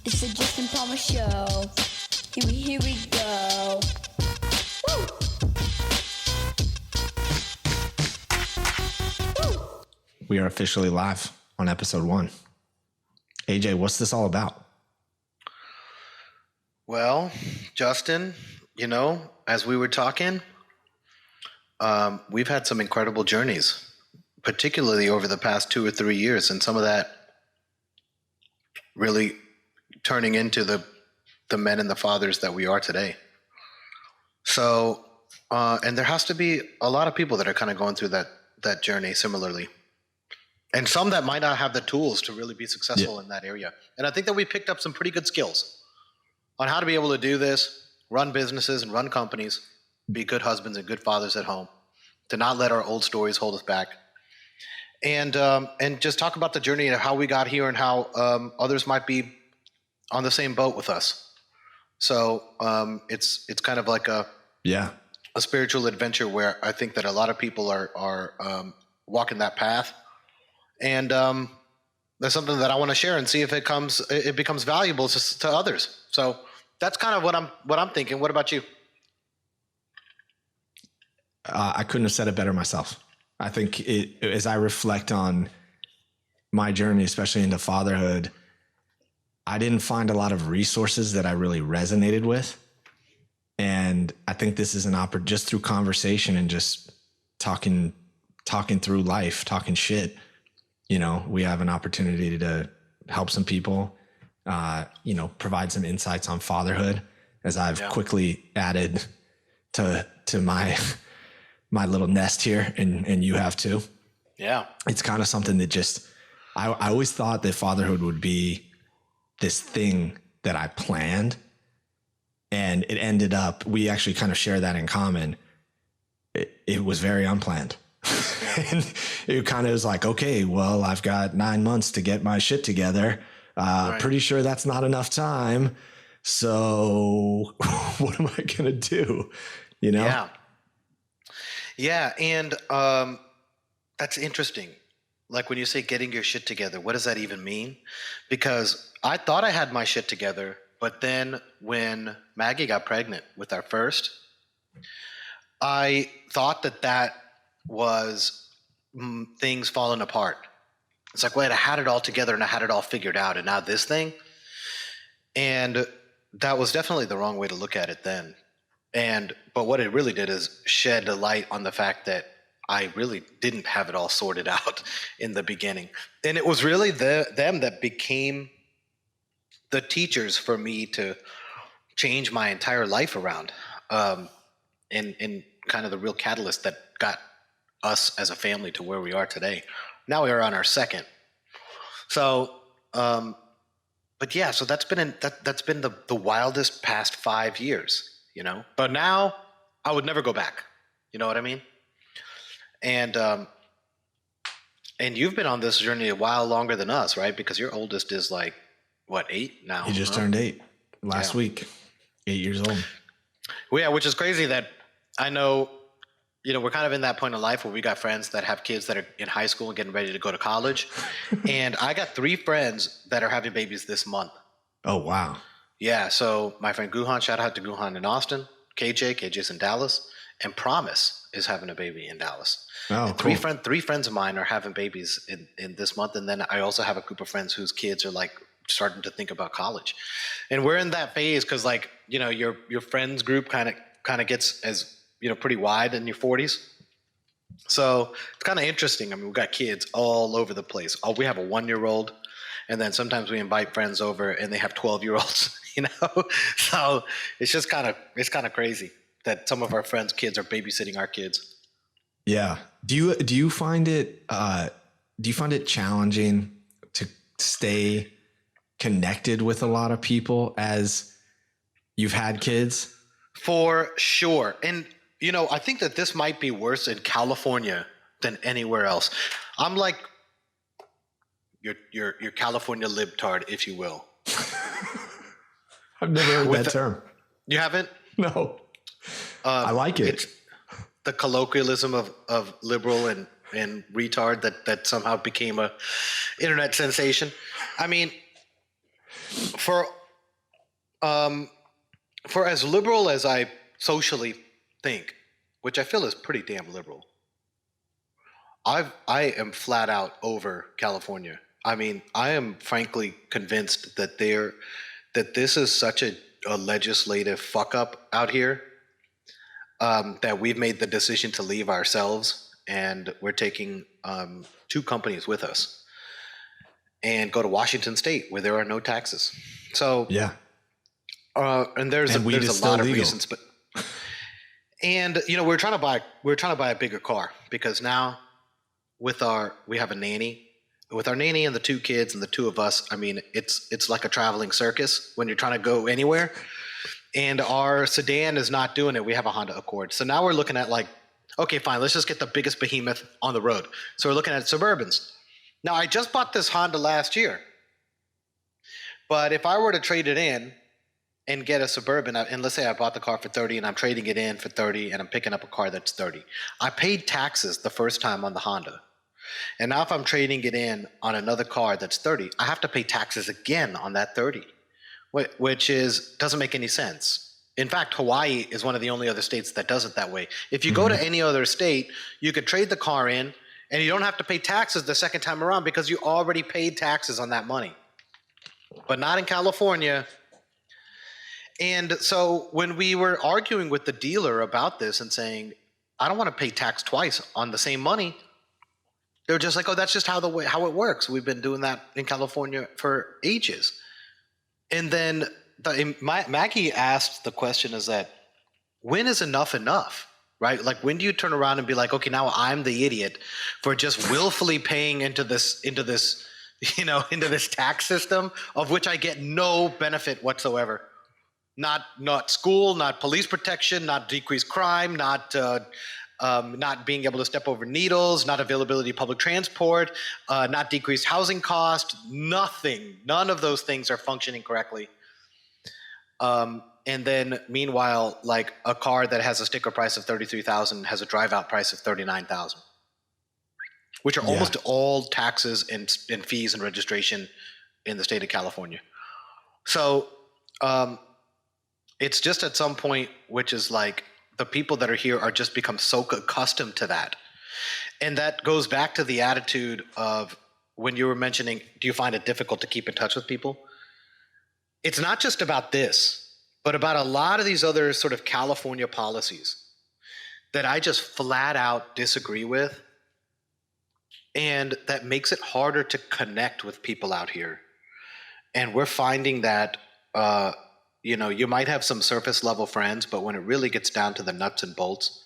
It's the Justin Palmer Show. Here we go. Woo! Woo! We are officially live on episode 1. AJ, what's this all about? Well, Justin, as we were talking, we've had some incredible journeys, particularly over the past 2 or 3 years, and some of that really turning into the men and the fathers that we are today. So, and there has to be a lot of people that are kind of going through that journey similarly. And some that might not have the tools to really be successful in that area. And I think that we picked up some pretty good skills on how to be able to do this, run businesses and run companies, be good husbands and good fathers at home, to not let our old stories hold us back. And just talk about the journey of how we got here and how others might be on the same boat with us. So it's kind of like a spiritual adventure where I think that a lot of people are walking that path. And that's something that I want to share and see if it becomes valuable to others. So that's kind of what I'm thinking. What about you? I couldn't have said it better myself. I think as I reflect on my journey, especially into fatherhood, I didn't find a lot of resources that I really resonated with. And I think this is an opportunity, just through conversation and just talking through life, talking shit, we have an opportunity to help some people, provide some insights on fatherhood, as I've quickly added to my little nest here, and you have too. Yeah. It's kind of something that I always thought that fatherhood would be this thing that I planned, and it ended up, we actually kind of share that in common. It was very unplanned. And it kind of was like, okay, well, I've got 9 months to get my shit together. Right. Pretty sure that's not enough time. So what am I going to do? Yeah. Yeah. And that's interesting. Like when you say getting your shit together, what does that even mean? Because I thought I had my shit together, but then when Maggie got pregnant with our first, I thought that was things falling apart. It's like, wait, I had it all together and I had it all figured out, and now this thing. And that was definitely the wrong way to look at it then. But what it really did is shed a light on the fact that I really didn't have it all sorted out in the beginning. And it was really them that became the teachers for me to change my entire life around. And kind of the real catalyst that got us as a family to where we are today. Now we are on our second. So, but yeah, so that's been the wildest past 5 years, but now I would never go back. You know what I mean? And you've been on this journey a while longer than us, right? Because your oldest is like, what, 8 now? He just turned 8 last week, 8 years old. Well, yeah, which is crazy that I know, we're kind of in that point in life where we got friends that have kids that are in high school and getting ready to go to college. And I got 3 friends that are having babies this month. Oh, wow. Yeah. So my friend Guhan, shout out to Guhan in Austin, KJ's in Dallas, and Promise is having a baby in Dallas. Oh, and cool. Three friends of mine are having babies in this month. And then I also have a group of friends whose kids are like starting to think about college. And we're in that phase because your friends group kind of gets as, pretty wide in your 40s. So it's kind of interesting. I mean, we've got kids all over the place. We have a 1-year-old, and then sometimes we invite friends over and they have 12-year-olds, So it's just kind of crazy that some of our friends' kids are babysitting our kids. Yeah. Do you find it challenging to stay connected with a lot of people as you've had kids? For sure. And I think that this might be worse in California than anywhere else. I'm like your California libtard, if you will. I've never heard that term. You haven't? No. I like it. It's the colloquialism of liberal and retard that somehow became a internet sensation. I mean, For for as liberal as I socially think, which I feel is pretty damn liberal, I am flat out over California. I mean, I am frankly convinced that this is such a legislative fuck up out here, that we've made the decision to leave ourselves, and we're taking two companies with us and go to Washington State where there are no taxes. So Yeah. and there's And weed is a still lot of legal. reasons, but and we're trying to buy a bigger car because now we have a nanny. With our nanny and the two kids and the two of us, I mean, it's like a traveling circus when you're trying to go anywhere. And our sedan is not doing it. We have a Honda Accord. So now we're looking at like, okay, fine, let's just get the biggest behemoth on the road. So we're looking at Suburbans. Now, I just bought this Honda last year. But if I were to trade it in and get a Suburban, and let's say I bought the car for 30 and I'm trading it in for 30 and I'm picking up a car that's 30, I paid taxes the first time on the Honda. And now if I'm trading it in on another car that's 30, I have to pay taxes again on that 30, which doesn't make any sense. In fact, Hawaii is one of the only other states that does it that way. If you go to any other state, you could trade the car in and you don't have to pay taxes the second time around because you already paid taxes on that money. But not in California. And so when we were arguing with the dealer about this and saying, I don't want to pay tax twice on the same money, they were just like, oh, that's just how it works. We've been doing that in California for ages. And then Maggie asked the question is that, when is enough enough, right? Like, when do you turn around and be like, okay, now I'm the idiot for just willfully paying into this tax system of which I get no benefit whatsoever. Not school, not police protection, not decreased crime, not being able to step over needles, not availability of public transport, not decreased housing cost, nothing. None of those things are functioning correctly. And then meanwhile, like a car that has a sticker price of $33,000 has a drive out price of $39,000, which are almost all taxes and fees and registration in the state of California. So it's just at some point, which is like, the people that are here are just become so accustomed to that. And that goes back to the attitude of when you were mentioning, do you find it difficult to keep in touch with people? It's not just about this, but about a lot of these other sort of California policies that I just flat out disagree with. And that makes it harder to connect with people out here. And we're finding that, you might have some surface level friends, but when it really gets down to the nuts and bolts,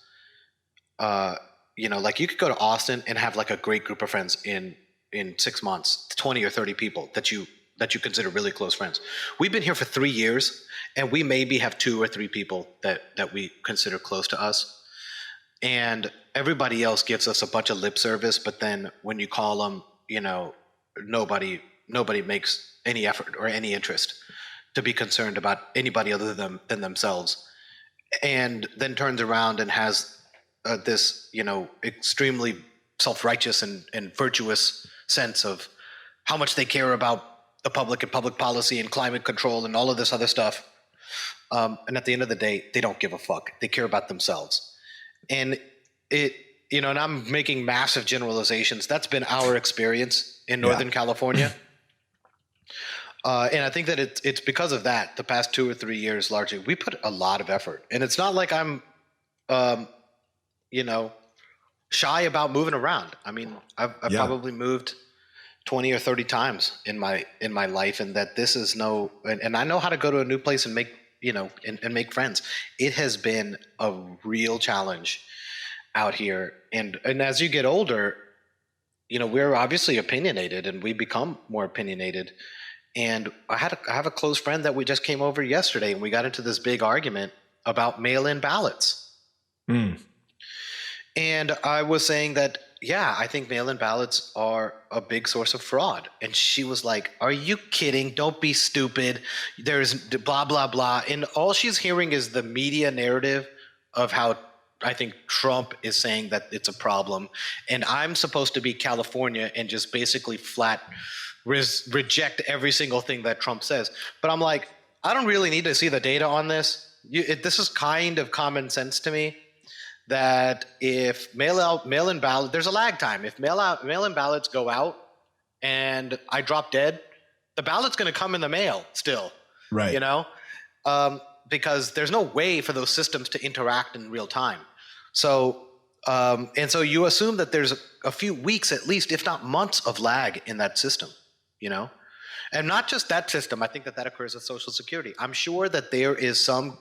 like you could go to Austin and have like a great group of friends in 6 months, 20 or 30 people that you consider really close friends. We've been here for 3 years and we maybe have 2 or 3 people that we consider close to us. And everybody else gives us a bunch of lip service, but then when you call them, nobody makes any effort or any interest to be concerned about anybody other than themselves, and then turns around and has this, extremely self-righteous and virtuous sense of how much they care about the public and public policy and climate control and all of this other stuff. And at the end of the day, they don't give a fuck. They care about themselves. And and I'm making massive generalizations. That's been our experience in Northern California. And I think that it's because of that, the past 2 or 3 years, largely, we put a lot of effort. And it's not like I'm, shy about moving around. I mean, I've probably moved 20 or 30 times in my life, and that this is and I know how to go to a new place and make, and make friends. It has been a real challenge out here. And as you get older, we're obviously opinionated and we become more opinionated. And I have a close friend that we just came over yesterday, and we got into this big argument about mail-in ballots. And I was saying that, I think mail-in ballots are a big source of fraud. And she was like, are you kidding? Don't be stupid. There's blah, blah, blah. And all she's hearing is the media narrative of how I think Trump is saying that it's a problem. And I'm supposed to be California and just basically flat reject every single thing that Trump says. But I'm like, I don't really need to see the data on this. This is kind of common sense to me that if mail-in ballot, there's a lag time. If mail-in ballots go out and I drop dead, the ballot's going to come in the mail still, right? You know, because there's no way for those systems to interact in real time. So, and so you assume that there's a few weeks at least, if not months, of lag in that system, you know, and not just that system. I think that occurs with Social Security. I'm sure that there is some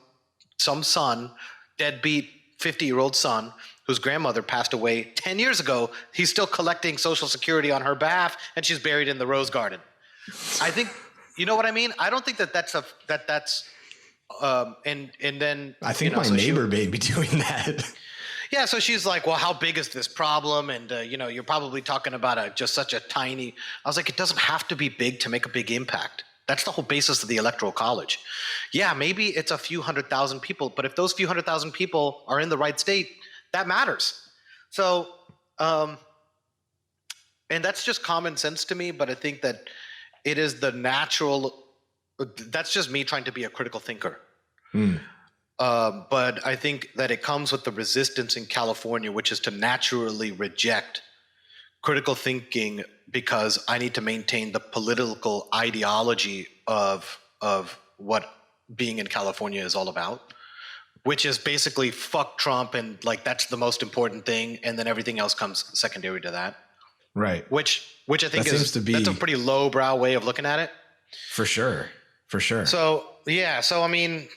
son, deadbeat 50-year-old son, whose grandmother passed away 10 years ago. He's still collecting Social Security on her behalf, and she's buried in the rose garden. I think, you know what I mean? I don't think that's and then I think my neighbor may be doing that. Yeah, so she's like, well, how big is this problem? And, you're probably talking about just such a tiny... I was like, it doesn't have to be big to make a big impact. That's the whole basis of the Electoral College. Yeah, maybe it's a few 100,000 people, but if those few 100,000 people are in the right state, that matters. So, and that's just common sense to me, but I think that it is the natural... That's just me trying to be a critical thinker. But I think that it comes with the resistance in California, which is to naturally reject critical thinking because I need to maintain the political ideology of what being in California is all about, which is basically fuck Trump and like that's the most important thing, and then everything else comes secondary to that. Right. Which I think that's a pretty lowbrow way of looking at it. For sure. So yeah, so I mean.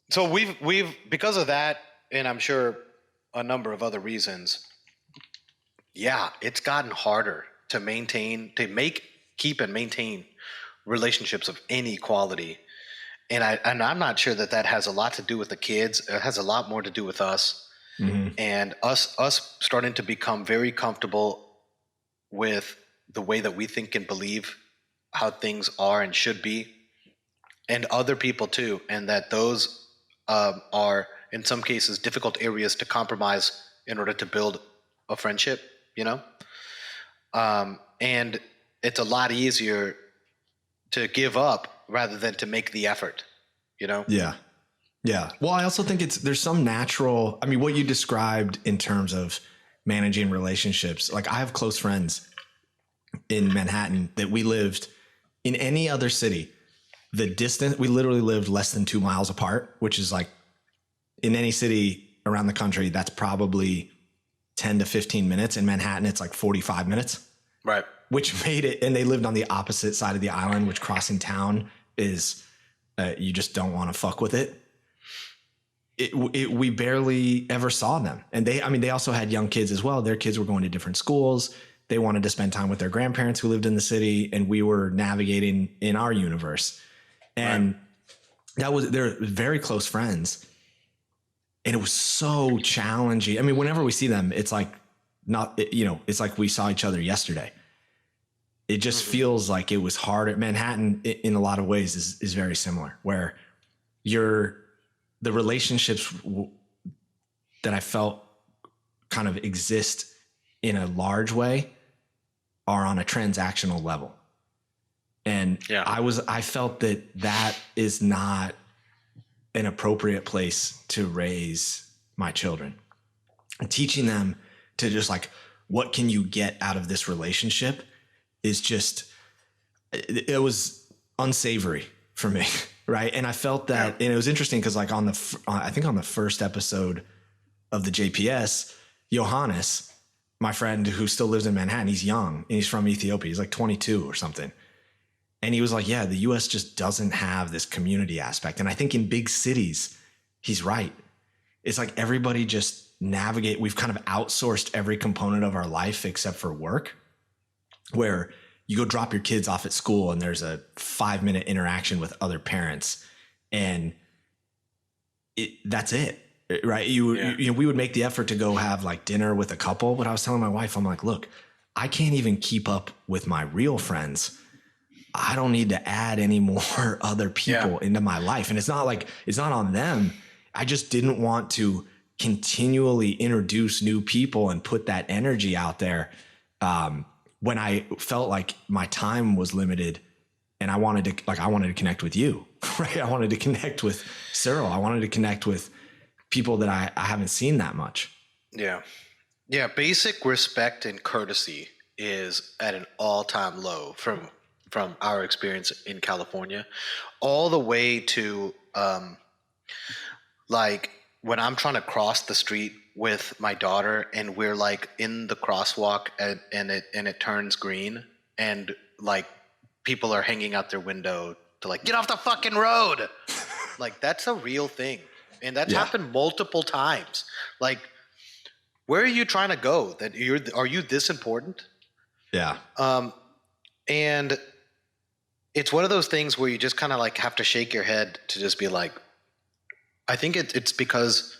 So we've because of that, and I'm sure a number of other reasons, yeah, it's gotten harder to keep and maintain relationships of any quality. And I'm not sure that has a lot to do with the kids. It has a lot more to do with us, and us starting to become very comfortable with the way that we think and believe how things are and should be, and other people too, and that those are in some cases difficult areas to compromise in order to build a friendship, you know? And it's a lot easier to give up rather than to make the effort, you know? Yeah. Well, I also think there's some natural, I mean, what you described in terms of managing relationships, like I have close friends in Manhattan that we lived in any other city. The distance, we literally lived less than 2 miles apart, which is like in any city around the country, that's probably 10 to 15 minutes. In Manhattan, it's like 45 minutes. Right. Which made it, and they lived on the opposite side of the island, which crossing town is, you just don't want to fuck with it. We barely ever saw them. And they also had young kids as well. Their kids were going to different schools. They wanted to spend time with their grandparents who lived in the city, and we were navigating in our universe. And they're very close friends. And it was so challenging. I mean, whenever we see them, it's like it's like we saw each other yesterday. It just feels like it was harder. Manhattan in a lot of ways is very similar, where the relationships that I felt kind of exist in a large way are on a transactional level. And I felt that is not an appropriate place to raise my children. And teaching them to just like, what can you get out of this relationship is just, it was unsavory for me. Right. And I felt that, and it was interesting because like I think on the first episode of the JPS, Johannes, my friend who still lives in Manhattan, he's young and he's from Ethiopia. He's like 22 or something. And he was like, yeah, the US just doesn't have this community aspect. And I think in big cities, he's right. It's like everybody just we've kind of outsourced every component of our life except for work, where you go drop your kids off at school and there's a 5-minute interaction with other parents and that's it. Right. We would make the effort to go have like dinner with a couple, but I was telling my wife, I'm like, look, I can't even keep up with my real friends. I don't need to add any more other people into my life. And it's not on them. I just didn't want to continually introduce new people and put that energy out there. when I felt like my time was limited and I wanted to connect with you, right? I wanted to connect with Cyril. I wanted to connect with people that I haven't seen that much. Yeah. Yeah. Basic respect and courtesy is at an all-time low from our experience in California, all the way to like when I'm trying to cross the street with my daughter and we're like in the crosswalk and it turns green and like people are hanging out their window to like get off the fucking road. Like that's a real thing. And that's happened multiple times. Like, where are you trying to go? Are you this important? Yeah. And it's one of those things where you just kind of like have to shake your head to just be like, I think it's because,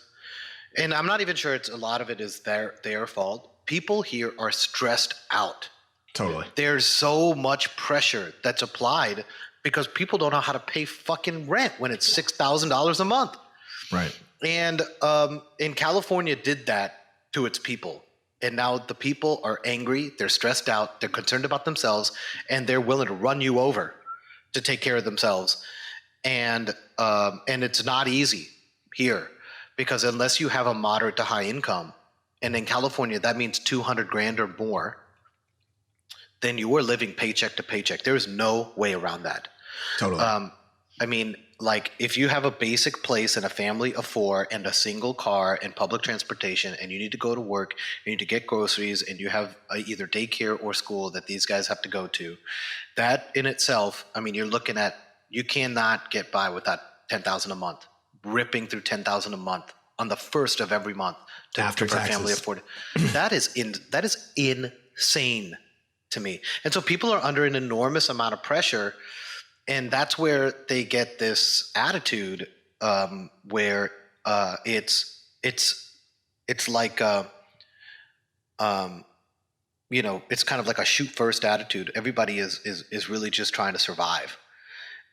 and I'm not even sure it's a lot of it is their fault. People here are stressed out. Totally. There's so much pressure that's applied because people don't know how to pay fucking rent when it's $6,000 a month. Right. And California did that to its people. And now the people are angry, they're stressed out, they're concerned about themselves, and they're willing to run you over to take care of themselves. And it's not easy here because unless you have a moderate to high income, and in California that means 200 grand or more, then you are living paycheck to paycheck. There is no way around that. Totally. I mean, like if you have a basic place and a family of 4 and a single car and public transportation and you need to go to work, you need to get groceries and you have either daycare or school that these guys have to go to, that in itself, I mean, you're looking at, you cannot get by without $10,000 a month, ripping through $10,000 a month on the first of every month to after for a taxes. family of 4. That is insane to me. And so people are under an enormous amount of pressure. And that's where they get this attitude where it's like you know, it's kind of like a shoot first attitude. Everybody is really just trying to survive,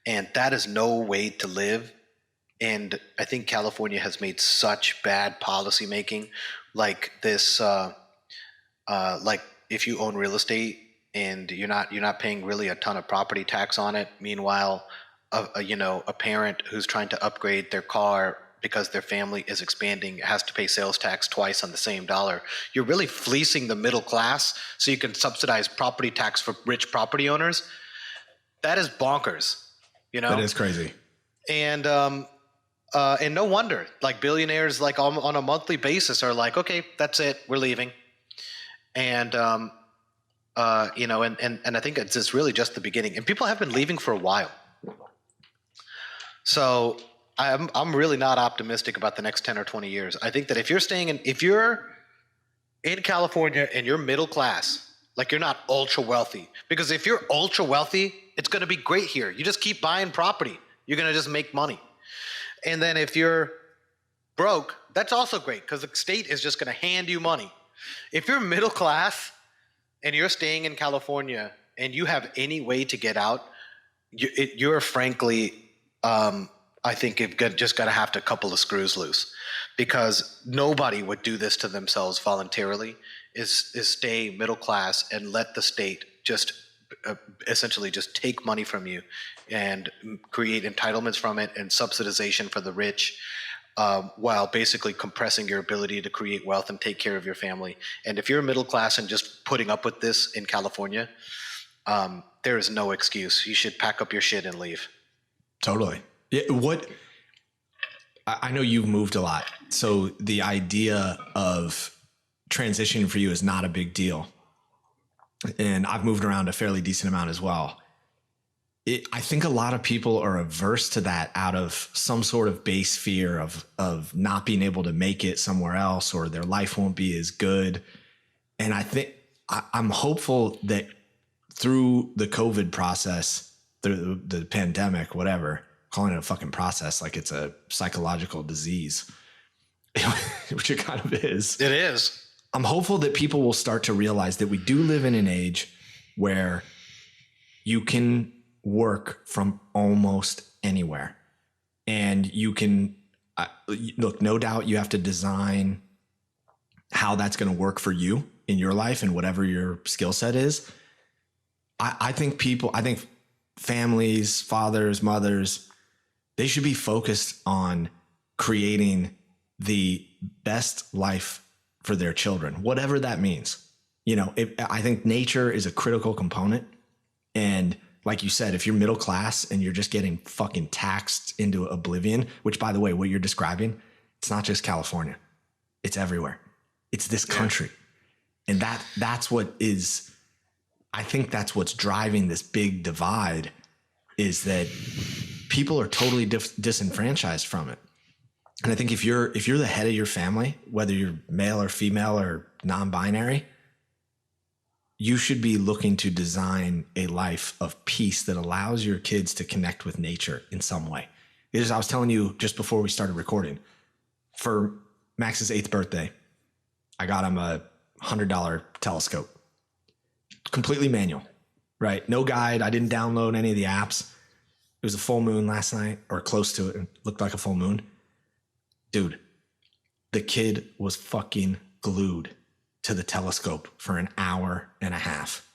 and that is no way to live. And I think California has made such bad policy making, like this, like if you own real estate and you're not paying really a ton of property tax on it. Meanwhile, a parent who's trying to upgrade their car because their family is expanding has to pay sales tax twice on the same dollar. You're really fleecing the middle class so you can subsidize property tax for rich property owners. That is bonkers. You know, that is crazy. And no wonder, like billionaires, like on a monthly basis, are like, okay, that's it, we're leaving. And you know, and I think it's really just the beginning. And people have been leaving for a while. So I'm really not optimistic about the next 10 or 20 years. I think that if you're in California and you're middle class, like you're not ultra wealthy, because if you're ultra wealthy, it's going to be great here. You just keep buying property. You're going to just make money. And then if you're broke, that's also great because the state is just going to hand you money. If you're middle class and you're staying in California and you have any way to get out, you're frankly, I think you've just got to have to couple the screws loose, because nobody would do this to themselves voluntarily, is stay middle class and let the state just essentially just take money from you and create entitlements from it and subsidization for the rich, while basically compressing your ability to create wealth and take care of your family. And if you're middle class and just putting up with this in California, there is no excuse. You should pack up your shit and leave. Totally. Yeah, I know you've moved a lot, so the idea of transitioning for you is not a big deal. And I've moved around a fairly decent amount as well. I think a lot of people are averse to that out of some sort of base fear of not being able to make it somewhere else, or their life won't be as good. And I think I'm hopeful that through the COVID process, through the pandemic, whatever, calling it a fucking process like it's a psychological disease, which it kind of is. It is. I'm hopeful that people will start to realize that we do live in an age where you can work from almost anywhere, and you can look, no doubt you have to design how that's going to work for you in your life and whatever your skill set is. I think families, fathers, mothers, they should be focused on creating the best life for their children, whatever that means. I think nature is a critical component. And like you said, if you're middle class and you're just getting fucking taxed into oblivion, which, by the way, what you're describing, it's not just California, it's everywhere. It's this country. And that's what is, I think that's what's driving this big divide, is that people are totally disenfranchised from it. And I think if you're the head of your family, whether you're male or female or non-binary, you should be looking to design a life of peace that allows your kids to connect with nature in some way. Because I was telling you just before we started recording, for Max's 8th birthday, I got him a $100 telescope, completely manual, right? No guide. I didn't download any of the apps. It was a full moon last night, or close to it. It looked like a full moon. Dude, the kid was fucking glued to the telescope for an hour and a half.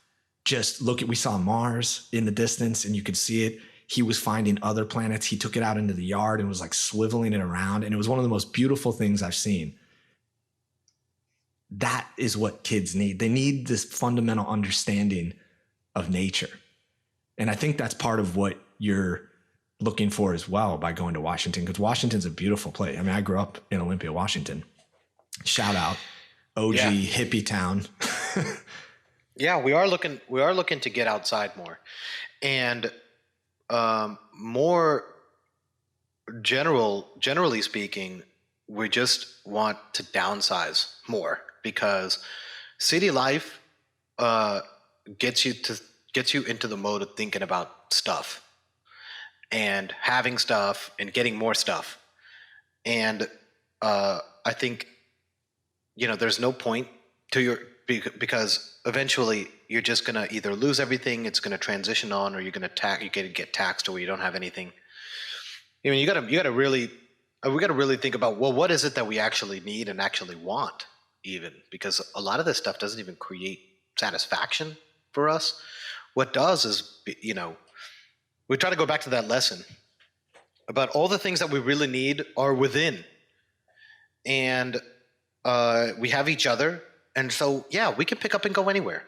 Just we saw Mars in the distance and you could see it. He was finding other planets. He took it out into the yard and was like swiveling it around. And it was one of the most beautiful things I've seen. That is what kids need. They need this fundamental understanding of nature. And I think that's part of what you're looking for as well by going to Washington, because Washington's a beautiful place. I mean, I grew up in Olympia, Washington. Shout out. OG hippie town. Yeah, we are looking to get outside more, and more generally speaking, we just want to downsize more, because city life gets you into the mode of thinking about stuff and having stuff and getting more stuff, and I think, there's no point to because eventually you're just going to either lose everything, it's going to transition on, or you're going to get taxed to where you don't have anything. I mean, we got to really think about, well, what is it that we actually need and actually want, even, because a lot of this stuff doesn't even create satisfaction for us. What does is, we try to go back to that lesson about all the things that we really need are within. And we have each other, and so we can pick up and go anywhere.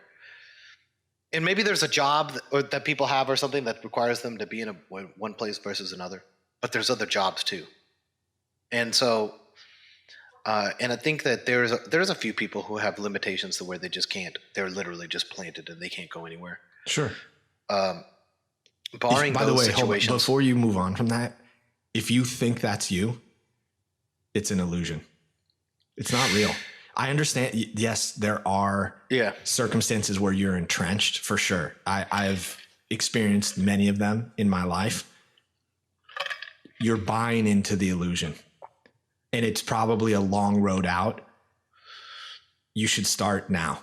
And maybe there's a job that people have or something that requires them to be in one place versus another, but there's other jobs too. And so, and I think that there's a few people who have limitations to where they just can't. They're literally just planted and they can't go anywhere. Sure. Barring by those the way, situations. Before you move on from that, if you think that's you, it's an illusion. It's not real. I understand. Yes, there are circumstances where you're entrenched, for sure. I've experienced many of them in my life. You're buying into the illusion, and it's probably a long road out. You should start now.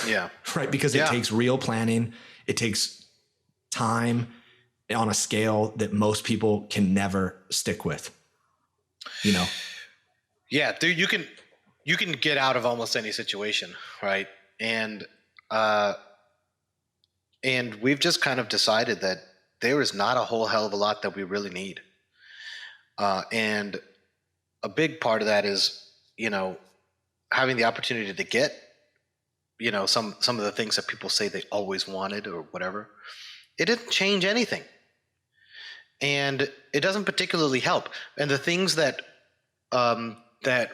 Yeah. Right. Because it takes real planning. It takes time on a scale that most people can never stick with, Yeah, dude, you can get out of almost any situation, right? And we've just kind of decided that there is not a whole hell of a lot that we really need. And a big part of that is, having the opportunity to get, some of the things that people say they always wanted or whatever. It didn't change anything. And it doesn't particularly help. And the things that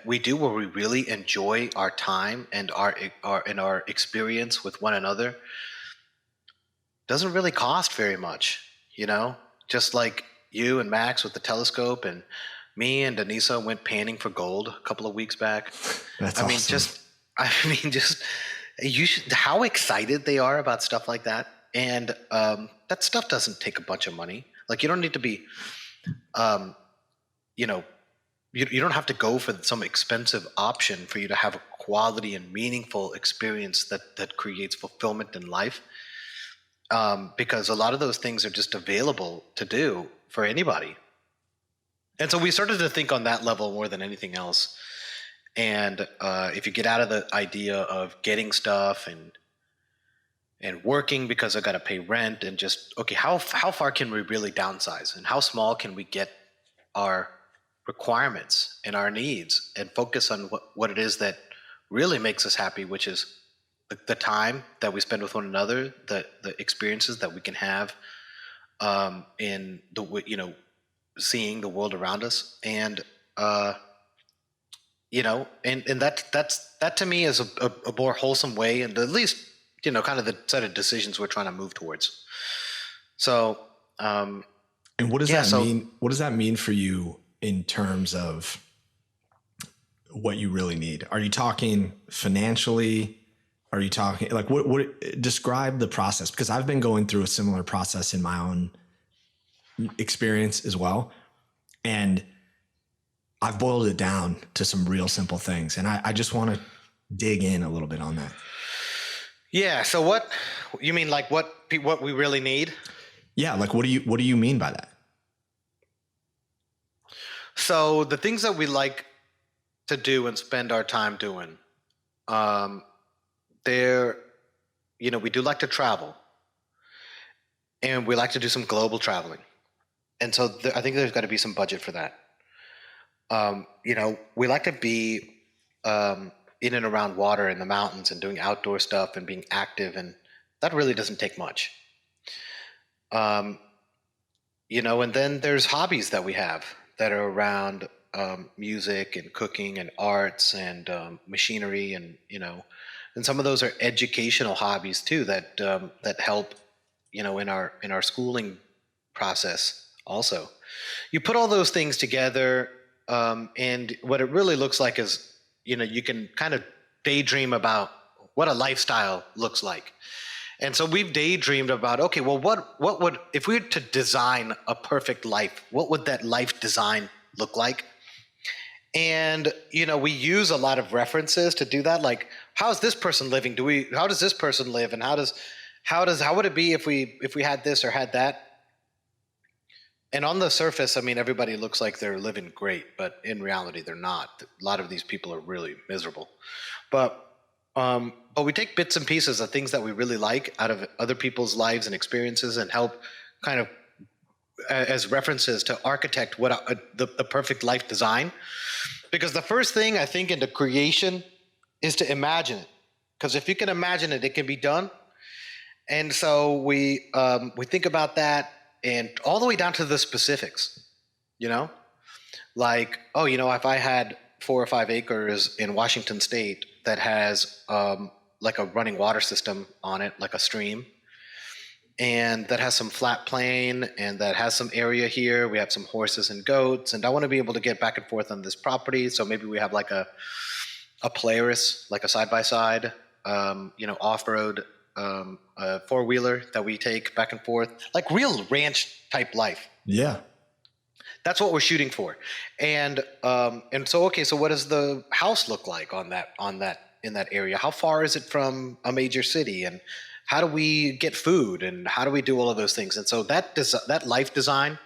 we do where we really enjoy our time and our experience with one another doesn't really cost very much, just like you and Max with the telescope, and me and Denisa went panning for gold a couple of weeks back. That's awesome. How excited they are about stuff like that. And that stuff doesn't take a bunch of money. Like, you don't need to be, you don't have to go for some expensive option for you to have a quality and meaningful experience that creates fulfillment in life. Because a lot of those things are just available to do for anybody. And so we started to think on that level more than anything else. And if you get out of the idea of getting stuff and working because I got to pay rent, and just, okay, how far can we really downsize, and how small can we get our requirements and our needs, and focus on what it is that really makes us happy, which is the time that we spend with one another, the experiences that we can have in the, seeing the world around us. And and that to me is a more wholesome way, and at least, kind of the set of decisions we're trying to move towards. So and what does that mean? What does that mean for you in terms of what you really need? Are you talking financially? Are you talking like what describe the process? Because I've been going through a similar process in my own experience as well. And I've boiled it down to some real simple things. And I just want to dig in a little bit on that. Yeah. So what you mean, like what we really need? Yeah. Like, what do you mean by that? So the things that we like to do and spend our time doing, we do like to travel, and we like to do some global traveling. And so I think there's got to be some budget for that. We like to be in and around water in the mountains and doing outdoor stuff and being active, and that really doesn't take much. And then there's hobbies that we have that are around music and cooking and arts and machinery, and and some of those are educational hobbies too that help in our schooling process also. You put all those things together, and what it really looks like is, you can kind of daydream about what a lifestyle looks like. And so we've daydreamed about, okay, well, what would, if we were to design a perfect life, what would that life design look like? And, we use a lot of references to do that. Like, how is this person living? How does this person live? And how would it be if we had this or had that? And on the surface, I mean, everybody looks like they're living great, but in reality, they're not. A lot of these people are really miserable. But we take bits and pieces of things that we really like out of other people's lives and experiences, and help kind of as references to architect what the perfect life design. Because the first thing I think into creation is to imagine it. Because if you can imagine it, it can be done. And so we think about that, and all the way down to the specifics, like, if I had 4 or 5 acres in Washington State that has like a running water system on it, like a stream, and that has some flat plain, and that has some area here, we have some horses and goats, and I want to be able to get back and forth on this property. So maybe we have like a Polaris, like a side-by-side, off-road, a 4-wheeler that we take back and forth, like real ranch type life. Yeah. That's what we're shooting for. And so, okay, so what does the house look like in that area? How far is it from a major city? And how do we get food? And how do we do all of those things? And so that life design,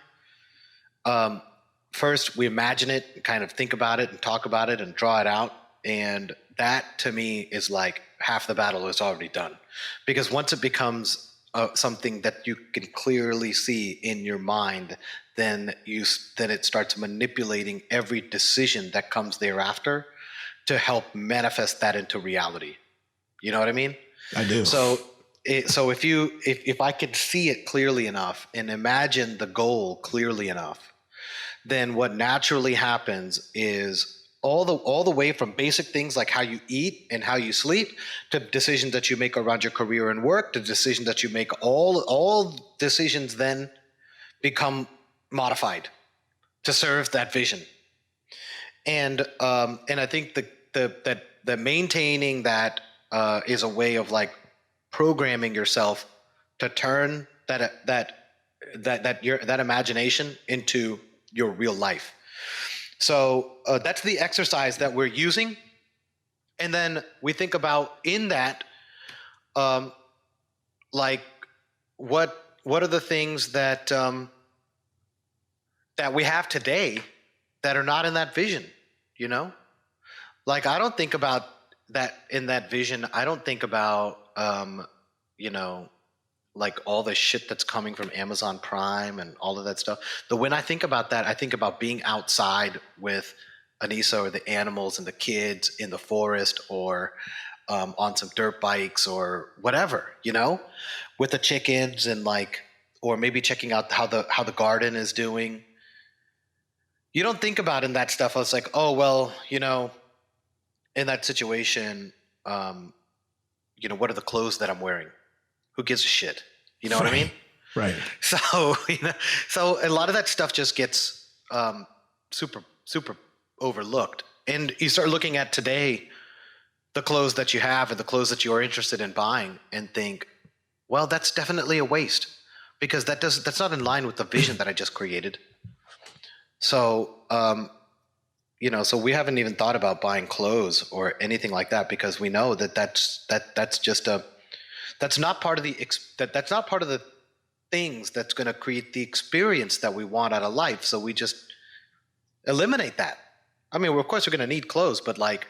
first we imagine it, kind of think about it and talk about it and draw it out. And that to me is like half the battle is already done. Because once it becomes something that you can clearly see in your mind, then it starts manipulating every decision that comes thereafter to help manifest that into reality. You know what I mean? I do. So if I could see it clearly enough and imagine the goal clearly enough, then what naturally happens is all the way from basic things like how you eat and how you sleep, to decisions that you make around your career and work, to decisions that you make, all decisions then become modified to serve that vision. And I think the maintaining that is a way of like programming yourself to turn that imagination into your real life. So that's the exercise that we're using. And then we think about in that, like what are the things that that we have today that are not in that vision, Like, I don't think about that in that vision. I don't think about, you know, like all the shit that's coming from Amazon Prime and all of that stuff. But when I think about that, I think about being outside with Anissa or the animals and the kids in the forest, or on some dirt bikes or whatever, with the chickens, and like, or maybe checking out how the garden is doing. You don't think about in that stuff. I was like, oh well, in that situation, um, what are the clothes that I'm wearing? Who gives a shit? You know what I mean? Right. So, so a lot of that stuff just gets super, super overlooked. And you start looking at today, the clothes that you have or the clothes that you're interested in buying, and think, well, that's definitely a waste, because that's not in line with the vision that I just created. So, so we haven't even thought about buying clothes or anything like that, because we know that's not part of that's not part of the things that's going to create the experience that we want out of life. So we just eliminate that. I mean, of course we're going to need clothes, but like,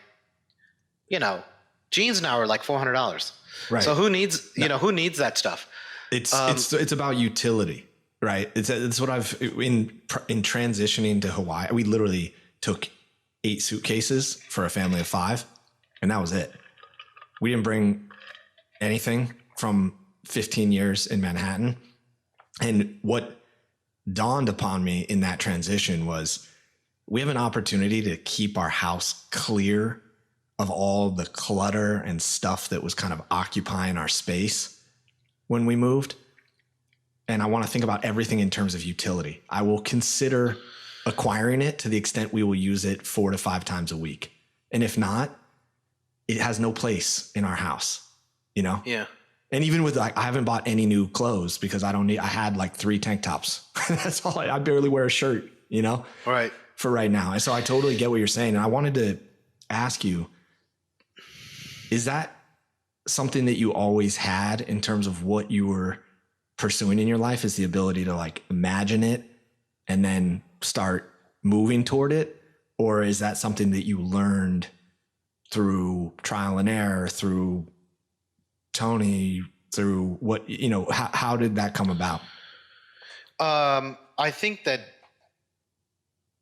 jeans now are like $400. Right. So who needs that stuff? It's about utility, right? It's what I've in transitioning to Hawaii. We literally took 8 suitcases for a family of 5, and that was it. We didn't bring anything from 15 years in Manhattan. And what dawned upon me in that transition was, we have an opportunity to keep our house clear of all the clutter and stuff that was kind of occupying our space when we moved. And I want to think about everything in terms of utility. I will consider acquiring it to the extent we will use it 4 to 5 times a week. And if not, it has no place in our house, Yeah. And even with, like, I haven't bought any new clothes because I had like 3 tank tops. That's all. I barely wear a shirt, Right. for right now. And so I totally get what you're saying. And I wanted to ask you, is that something that you always had in terms of what you were pursuing in your life, is the ability to like imagine it and then start moving toward it? Or is that something that you learned through trial and error, through Tony, through what, how did that come about? I think that,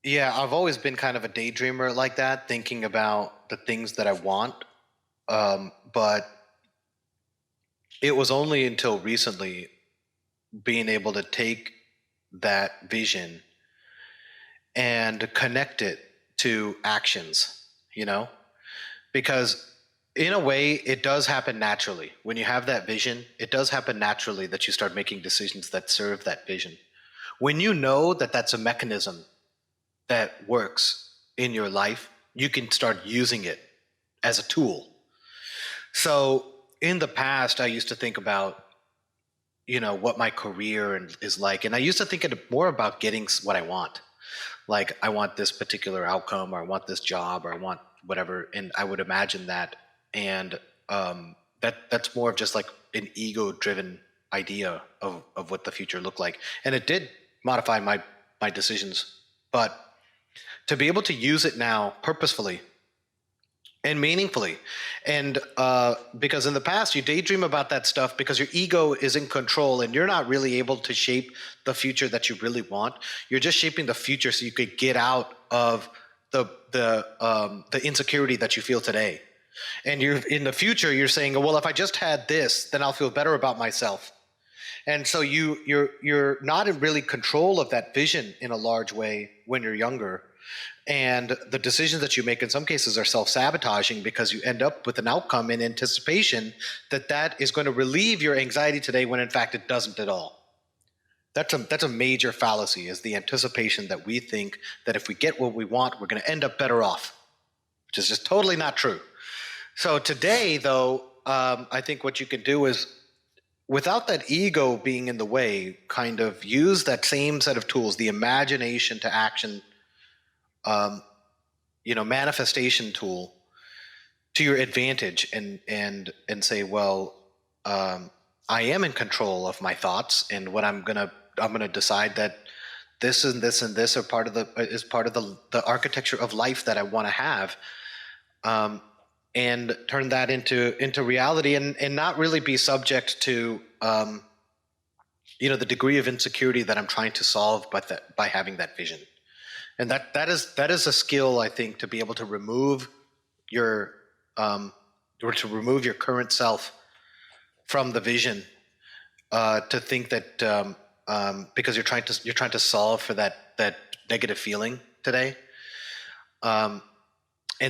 yeah, I've always been kind of a daydreamer like that, thinking about the things that I want. But it was only until recently, being able to take that vision and connect it to actions, because in a way it does happen naturally. When you have that vision, it does happen naturally that you start making decisions that serve that vision. When you know that that's a mechanism that works in your life, you can start using it as a tool. So in the past, I used to think about, what my career is like. And I used to think it more about getting what I want. Like, I want this particular outcome, or I want this job, or I want whatever. And I would imagine that. And that's more of just like an ego-driven idea of what the future looked like. And it did modify my decisions. But to be able to use it now purposefully and meaningfully, and because in the past you daydream about that stuff because your ego is in control and you're not really able to shape the future that you really want. You're just shaping the future so you could get out of the insecurity that you feel today. And you're in the future, you're saying, well, if I just had this, then I'll feel better about myself. And so you're not in really control of that vision in a large way when you're younger. And the decisions that you make in some cases are self-sabotaging, because you end up with an outcome in anticipation that is going to relieve your anxiety today, when in fact it doesn't at all. That's a major fallacy, is the anticipation that we think that if we get what we want, we're going to end up better off, which is just totally not true. So today, though, I think what you can do is, without that ego being in the way, kind of use that same set of tools, the imagination to action, manifestation tool, to your advantage, and say, well, I am in control of my thoughts, and what I'm gonna decide that this and this and this are part of the architecture of life that I want to have. and turn that into reality, and not really be subject to the degree of insecurity that I'm trying to solve by having that vision. And that is a skill, I think, to be able to remove your or to remove your current self from the vision, to think that because you're trying to solve for that negative feeling today. And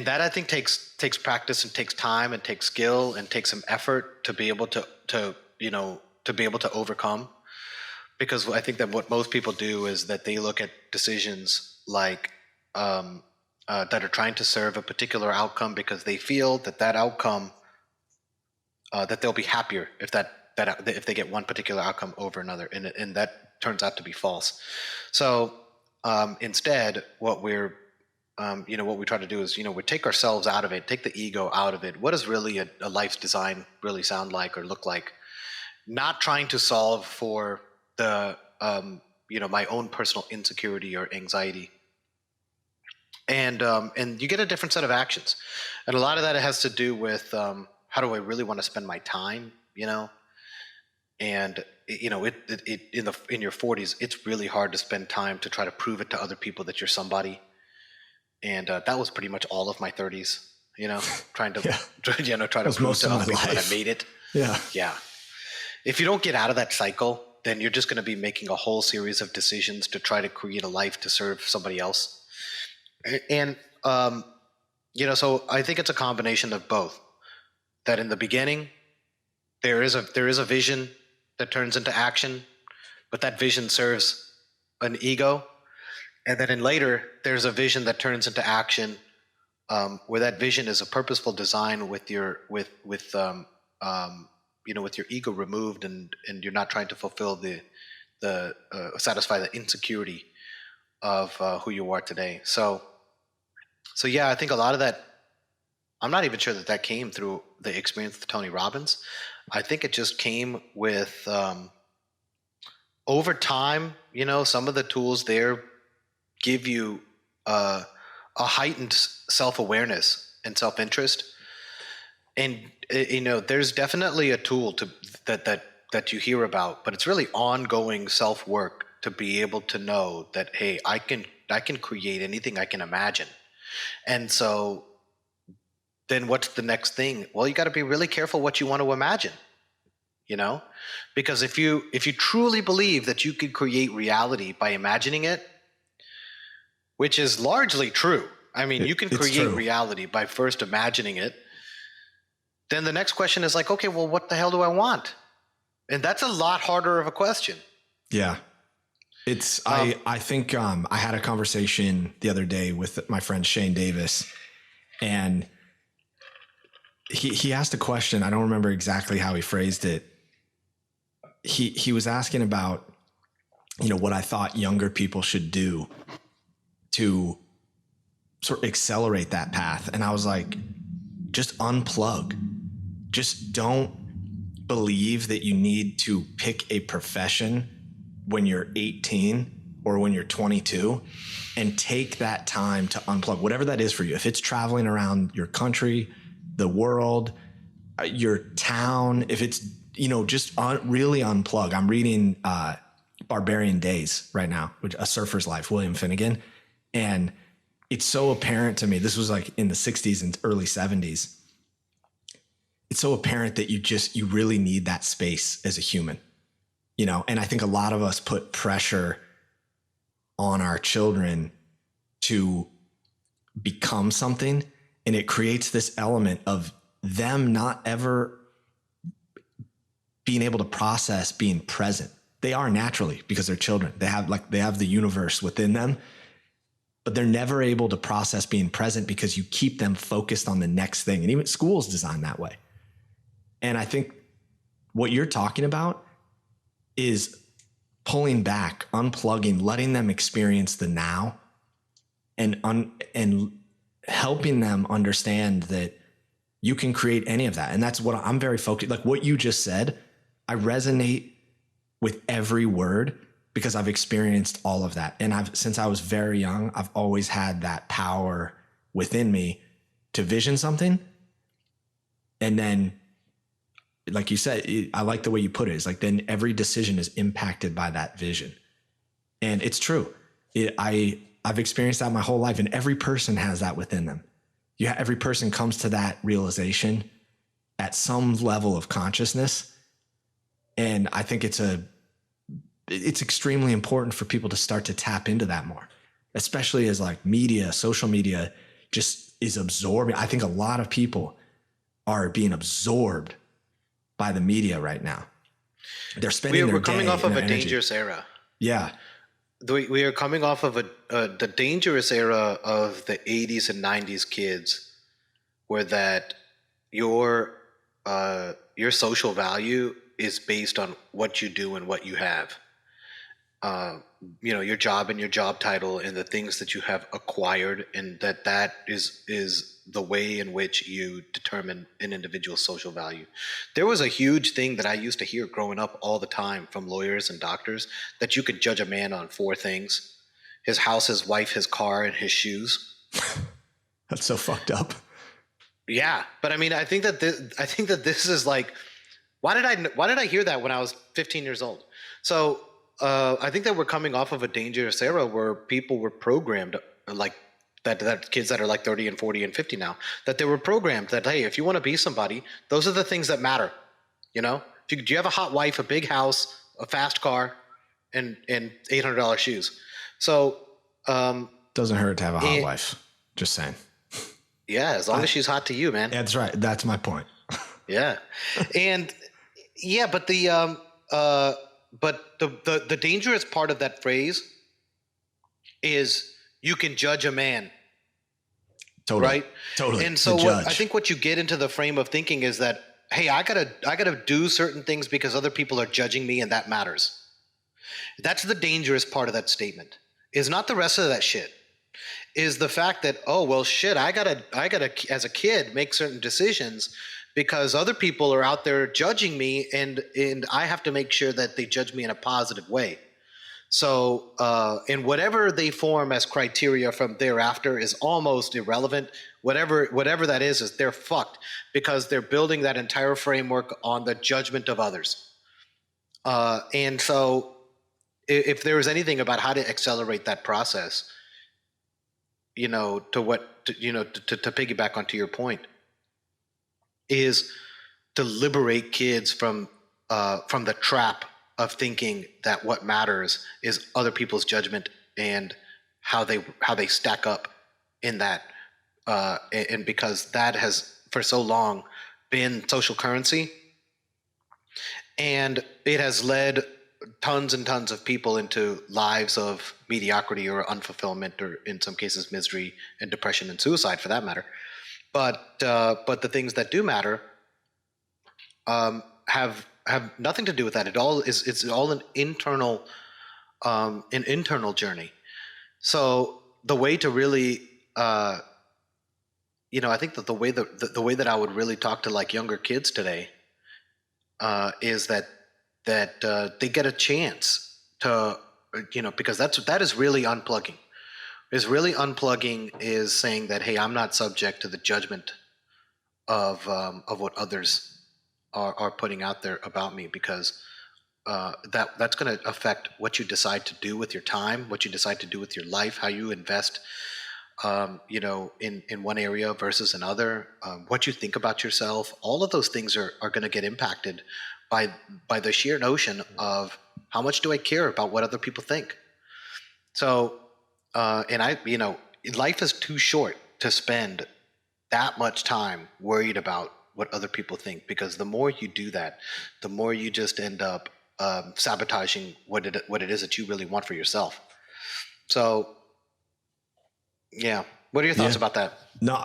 that, I think, takes practice and takes time and takes skill and takes some effort to be able to be able to overcome. Because I think that what most people do is that they look at decisions like that are trying to serve a particular outcome, because they feel that outcome, that they'll be happier if they get one particular outcome over another, and that turns out to be false. So instead, what we try to do is, we take ourselves out of it, take the ego out of it. What does really a life's design really sound like or look like? Not trying to solve for the my own personal insecurity or anxiety. And you get a different set of actions, and a lot of that has to do with how do I really want to spend my time, and in your 40s, it's really hard to spend time to try to prove it to other people that you're somebody. And that was pretty much all of my 30s, trying to try to prove to other people that I made it. Yeah. If you don't get out of that cycle, then you're just going to be making a whole series of decisions to try to create a life to serve somebody else. And so I think it's a combination of both. That in the beginning, there is a vision that turns into action, but that vision serves an ego. And then in later, there's a vision that turns into action, where that vision is a purposeful design with your ego removed, and you're not trying to fulfill satisfy the insecurity of who you are today. So yeah, I think a lot of that, I'm not even sure that came through the experience with Tony Robbins. I think it just came with over time. Some of the tools there give you a heightened self-awareness and self-interest. And there's definitely a tool that you hear about, but it's really ongoing self-work to be able to know that, hey, I can create anything I can imagine. And so then what's the next thing? Well, you got to be really careful what you want to imagine, because if you truly believe that you could create reality by imagining it, which is largely true. I mean, you can create reality by first imagining it. Then the next question is like, okay, well, what the hell do I want? And that's a lot harder of a question. Yeah. It's, I think I had a conversation the other day with my friend Shane Davis, and he asked a question. I don't remember exactly how he phrased it. He was asking about, what I thought younger people should do to sort of accelerate that path. And I was like, just unplug. Just don't believe that you need to pick a profession when you're 18 or when you're 22, and take that time to unplug, whatever that is for you. If it's traveling around your country, the world, your town, if it's, just really unplug. I'm reading Barbarian Days right now, which A Surfer's Life, William Finnegan. And it's so apparent to me, this was like in the 60s and early 70s. It's so apparent that you really need that space as a human, and I think a lot of us put pressure on our children to become something, and it creates this element of them not ever being able to process being present. They are naturally, because they're children. They have the universe within them, but they're never able to process being present because you keep them focused on the next thing. And even school is designed that way. And I think what you're talking about is pulling back, unplugging, letting them experience the now, and helping them understand that you can create any of that. And that's what I'm very focused. Like what you just said, I resonate with every word, because I've experienced all of that. And since I was very young, I've always had that power within me to vision something. And then, like you said, I like the way you put it. It's like, then every decision is impacted by that vision. And it's true. I've experienced that my whole life, and every person has that within them. Every person comes to that realization at some level of consciousness. And I think it's extremely important for people to start to tap into that more, especially as like media, social media just is absorbing. I think a lot of people are being absorbed by the media right now. They're spending we're coming off of a dangerous era. Yeah. We are coming off of the dangerous era of the 80s and 90s kids, where that your social value is based on what you do and what you have. Your job and your job title and the things that you have acquired, and that is the way in which you determine an individual's social value. There was a huge thing that I used to hear growing up all the time from lawyers and doctors, that you could judge a man on 4 things: his house, his wife, his car, and his shoes. That's so fucked up. Yeah, but I mean, I think that this is like, why did I hear that when I was 15 years old? So I think that we're coming off of a dangerous era where people were programmed, like that kids that are like 30 and 40 and 50 now, that they were programmed that, hey, if you want to be somebody, those are the things that matter. Do you have a hot wife, a big house, a fast car, and $800 shoes? So doesn't hurt to have a hot wife. Just saying. Yeah, as long as she's hot to you, man. That's right. That's my point. Yeah, and yeah, but the dangerous part of that phrase is you can judge a man. Totally. Right? Totally. And so I think what you get into the frame of thinking is that, hey, I gotta do certain things because other people are judging me, and that matters. That's the dangerous part of that statement. Is not the rest of that shit. Is the fact that, oh well, shit, I gotta as a kid make certain decisions because other people are out there judging me, and I have to make sure that they judge me in a positive way. So, and whatever they form as criteria from thereafter is almost irrelevant. Whatever that is they're fucked, because they're building that entire framework on the judgment of others. And so, if there is anything about how to accelerate that process, to piggyback onto your point, is to liberate kids from the trap of thinking that what matters is other people's judgment and how they stack up in that, and because that has for so long been social currency, and it has led tons and tons of people into lives of mediocrity or unfulfillment, or in some cases misery and depression and suicide, for that matter. But the things that do matter have nothing to do with that. It's all an internal journey. So the way to really, I think that the way that I would really talk to like younger kids today is that they get a chance to, because that is really unplugging. Is saying that, hey, I'm not subject to the judgment of what others are putting out there about me, because that's going to affect what you decide to do with your time, what you decide to do with your life, how you invest, in one area versus another, what you think about yourself. All of those things are going to get impacted by the sheer notion of how much do I care about what other people think. So, life is too short to spend that much time worried about what other people think, because the more you do that, the more you just end up sabotaging what it is that you really want for yourself. So, yeah. What are your thoughts about that? No,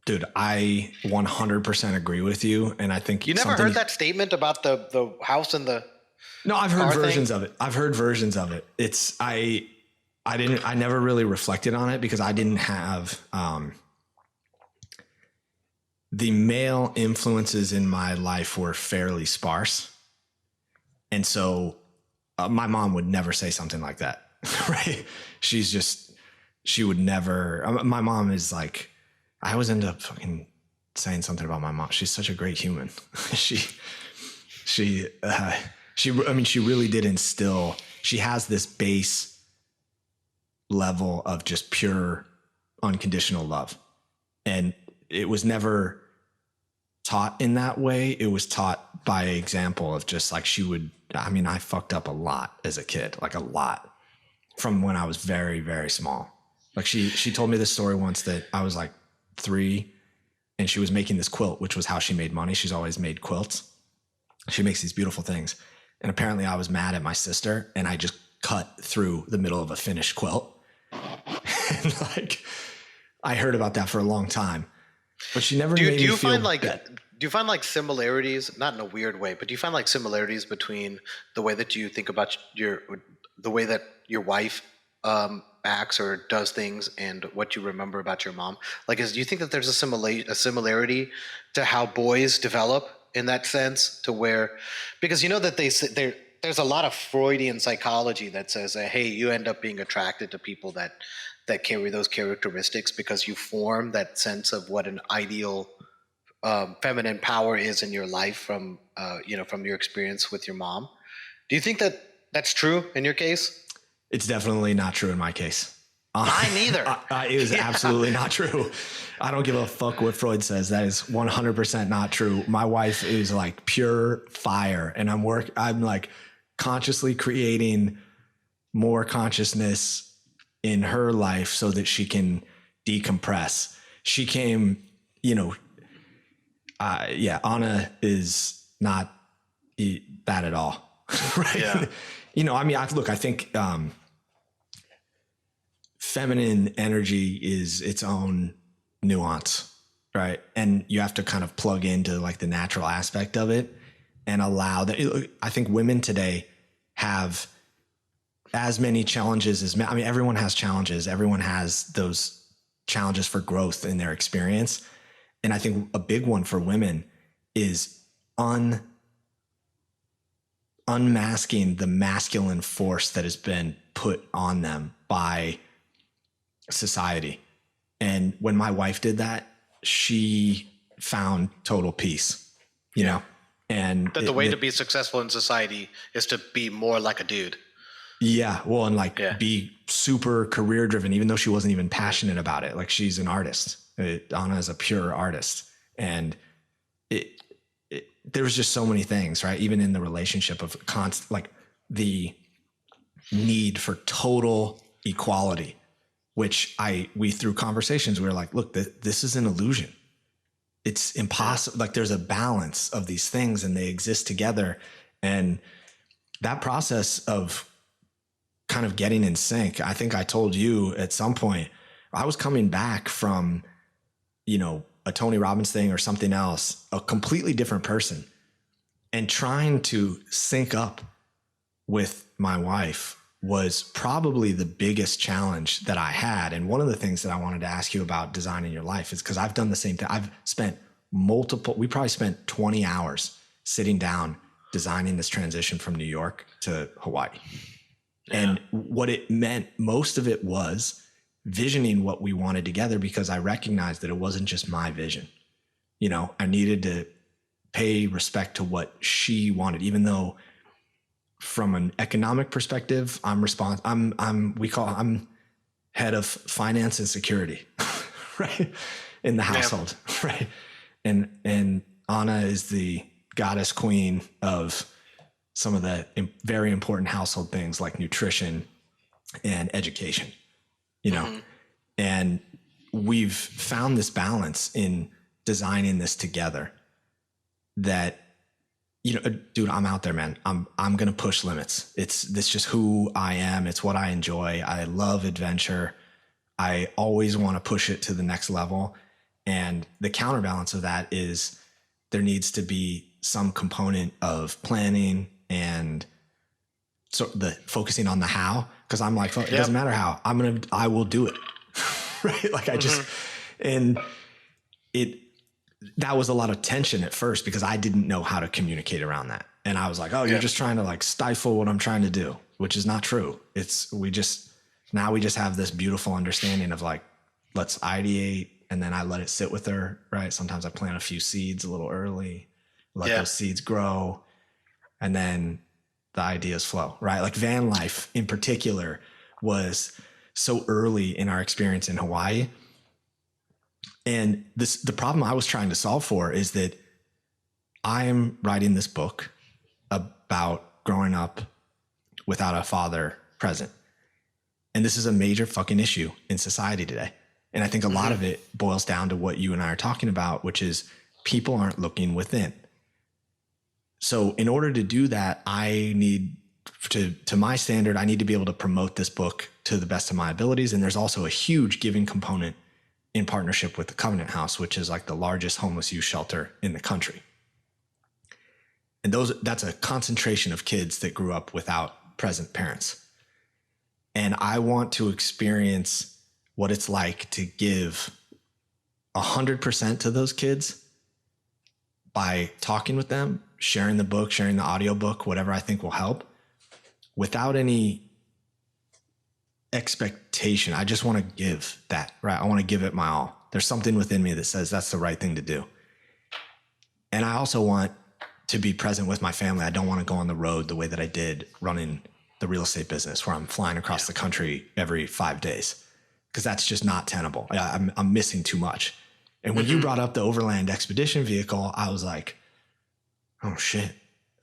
dude, I 100% agree with you. And I think you never heard that statement about the house and the. No, I've heard versions of it. I never really reflected on it because I didn't have the male influences in my life were fairly sparse. And so my mom would never say something like that, right? She would never, my mom is like I always end up fucking saying something about my mom. She's such a great human. I mean, she really did instill, she has this base level of just pure unconditional love. And it was never taught in that way. It was taught by example of just like I fucked up a lot as a kid, like a lot from when I was very, very small. Like she told me this story once that I was like 3 and she was making this quilt, which was how she made money. She's always made quilts. She makes these beautiful things. And apparently I was mad at my sister and I just cut through the middle of a finished quilt. And like, I heard about that for a long time, but she never made me feel bad. Do you find like similarities, not in a weird way, but do you find like similarities between the way that you think about the way that your wife acts or does things and what you remember about your mom? Like, do you think that there's a similarity to how boys develop in that sense, to where, because you know that there's a lot of Freudian psychology that says, hey, you end up being attracted to people that carry those characteristics because you form that sense of what an ideal feminine power is in your life from your experience with your mom. Do you think that that's true in your case? It's definitely not true in my case. Mine neither. It is absolutely not true. I don't give a fuck what Freud says. That is 100% not true. My wife is like pure fire, and I'm like consciously creating more consciousness in her life so that she can decompress. She came, Anna is not that at all. Right. Yeah. I think feminine energy is its own nuance, right? And you have to kind of plug into like the natural aspect of it and allow that. I think women today have as many challenges as men. I mean, everyone has challenges. Everyone has those challenges for growth in their experience. And I think a big one for women is unmasking the masculine force that has been put on them by society. And when my wife did that, she found total peace, you know, and that the way to be successful in society is to be more like a dude. Yeah. Well, and be super career driven, even though she wasn't even passionate about it. Like, she's an artist. Anna is a pure artist. And there was just so many things, right? Even in the relationship of like the need for total equality, which we through conversations, we were like, look, this is an illusion. It's impossible. Like, there's a balance of these things and they exist together. And that process of kind of getting in sync, I think I told you at some point, I was coming back from, a Tony Robbins thing or something else, a completely different person, and trying to sync up with my wife was probably the biggest challenge that I had. And one of the things that I wanted to ask you about designing your life is because I've done the same thing. I've spent we probably spent 20 hours sitting down designing this transition from New York to Hawaii. Yeah. And what it meant, most of it was visioning what we wanted together, because I recognized that it wasn't just my vision. I needed to pay respect to what she wanted, even though from an economic perspective, I'm head of finance and security, right? In the household, right? And Anna is the goddess queen of some of the very important household things like nutrition and education, and we've found this balance in designing this together that, dude, I'm out there, man. I'm going to push limits. This just who I am. It's what I enjoy. I love adventure. I always want to push it to the next level. And the counterbalance of that is there needs to be some component of planning and so the focusing on the how, because I'm like, it doesn't matter how, I will do it. Right. Like that was a lot of tension at first because I didn't know how to communicate around that. And I was like, you're just trying to like stifle what I'm trying to do, which is not true. We just have this beautiful understanding of like, let's ideate, and then I let it sit with her, right? Sometimes I plant a few seeds a little early, let those seeds grow, and then the ideas flow, right? Like van life in particular was so early in our experience in Hawaii. And the problem I was trying to solve for is that I'm writing this book about growing up without a father present. And this is a major fucking issue in society today. And I think a lot of it boils down to what you and I are talking about, which is people aren't looking within. So in order to do that, I need to my standard, I need to be able to promote this book to the best of my abilities. And there's also a huge giving component in partnership with the Covenant House, which is like the largest homeless youth shelter in the country. And that's a concentration of kids that grew up without present parents. And I want to experience what it's like to give 100% to those kids by talking with them, sharing the book, sharing the audiobook, whatever I think will help, without any expectation. I just want to give that, right? I want to give it my all. There's something within me that says that's the right thing to do. And I also want to be present with my family. I don't want to go on the road the way that I did running the real estate business, where I'm flying across the country every 5 days, because that's just not tenable. I'm missing too much. And when you brought up the overland expedition vehicle, I was like, oh shit,